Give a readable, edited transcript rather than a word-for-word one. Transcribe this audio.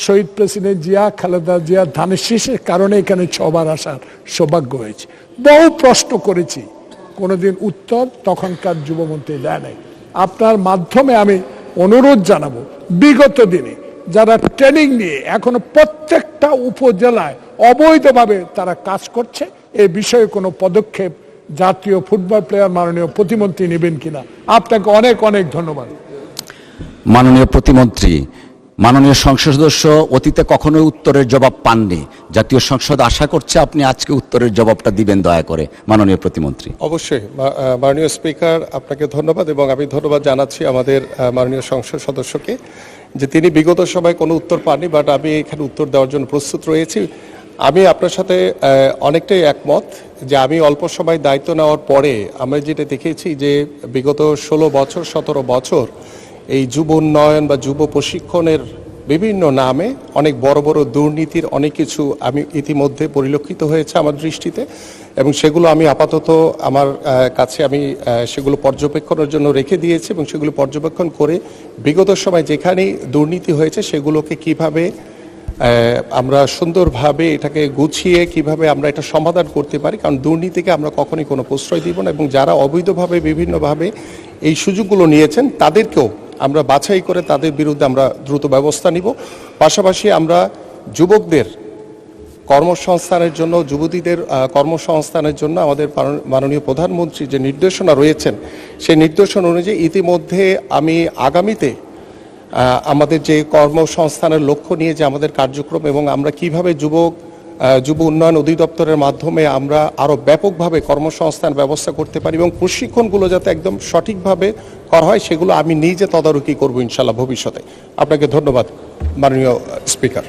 শহীদ president Zia, Khaleda Zia ধানের শীষের কারণে এখানে 6 বার আসার সৌভাগ্য হয়েছে। বহু প্রশ্ন করেছি, কোনোদিন উত্তর তখনকার যুবমন্ত্রী দেয় নাই। আপনার মাধ্যমে আমি অনুরোধ জানাবো, বিগত দিনে যারা ট্রেনিং নিয়ে এখনো প্রত্যেকটা উপজেলায় অবৈধভাবে তারা কাজ করছে, এই বিষয়ে কোনো পদক্ষেপ জাতীয় ফুটবল প্লেয়ার মাননীয় প্রতিমন্ত্রী নেবেন কিনা। আপনাকে অনেক অনেক ধন্যবাদ। মাননীয় প্রতিমন্ত্রী, মাননীয় সংসদ সদস্য অতীতে কখনোই উত্তরের জবাব পাননি। জাতীয় সংসদ আশা করছে আপনি আজকে উত্তরের জবাবটা দিবেন দয়া করে। মাননীয় প্রতিমন্ত্রী। অবশ্যই মাননীয় স্পিকার, আপনাকে ধন্যবাদ এবং আমি ধন্যবাদ জানাচ্ছি আমাদের মাননীয় সংসদ সদস্যকে যে তিনি বিগত সময় কোনো উত্তর পাননি, বাট আমি এখানে উত্তর দেওয়ার জন্য প্রস্তুত রয়েছি। আমি আপনার সাথে অনেকটাই একমত যে আমি অল্প সময় দায়িত্ব নেওয়ার পরে আমরা যেটা দেখেছি যে বিগত 16 বছর 17 বছর এই যুব উন্নয়ন বা যুব প্রশিক্ষণের বিভিন্ন নামে অনেক বড় বড় দুর্নীতির অনেক কিছু আমি ইতিমধ্যে পরিলক্ষিত হয়েছে আমার দৃষ্টিতে, এবং সেগুলো আমি আপাতত আমার কাছে আমি সেগুলো পর্যবেক্ষণের জন্য রেখে দিয়েছি এবং সেগুলো পর্যবেক্ষণ করে বিগত সময় যেখানেই দুর্নীতি হয়েছে সেগুলোকে কিভাবে আমরা সুন্দরভাবে এটাকে গুছিয়ে কিভাবে আমরা এটা সমাধান করতে পারি, কারণ দুর্নীতিকে আমরা কখনোই কোনো প্রশ্রয় দিব না, এবং যারা অবৈধভাবে বিভিন্নভাবে এই সুযোগগুলো নিয়েছেন তাদেরকেও আমরা বাছাই করে তাদের বিরুদ্ধে আমরা দ্রুত ব্যবস্থা নিব। পাশাপাশি আমরা যুবকদের কর্মসংস্থানের জন্য, যুবতীদের কর্মসংস্থানের জন্য আমাদের মাননীয় প্রধানমন্ত্রী যে নির্দেশনা রয়েছেন সেই নির্দেশনা অনুযায়ী ইতিমধ্যে আমি আগামীতে আমাদের যে কর্মসংস্থানের লক্ষ্য নিয়ে যে আমাদের কার্যক্রম এবং আমরা কিভাবে যুব উন্নয়ন অধিদপ্তরের মাধ্যমে আমরা আরও ব্যাপকভাবে কর্মসংস্থান ব্যবস্থা করতে পারি এবং প্রশিক্ষণগুলো যাতে একদম সঠিকভাবে করা হয় সেগুলো আমি নিজে তদারকি করব ইনশাল্লাহ ভবিষ্যতে। আপনাকে ধন্যবাদ মাননীয় স্পিকার।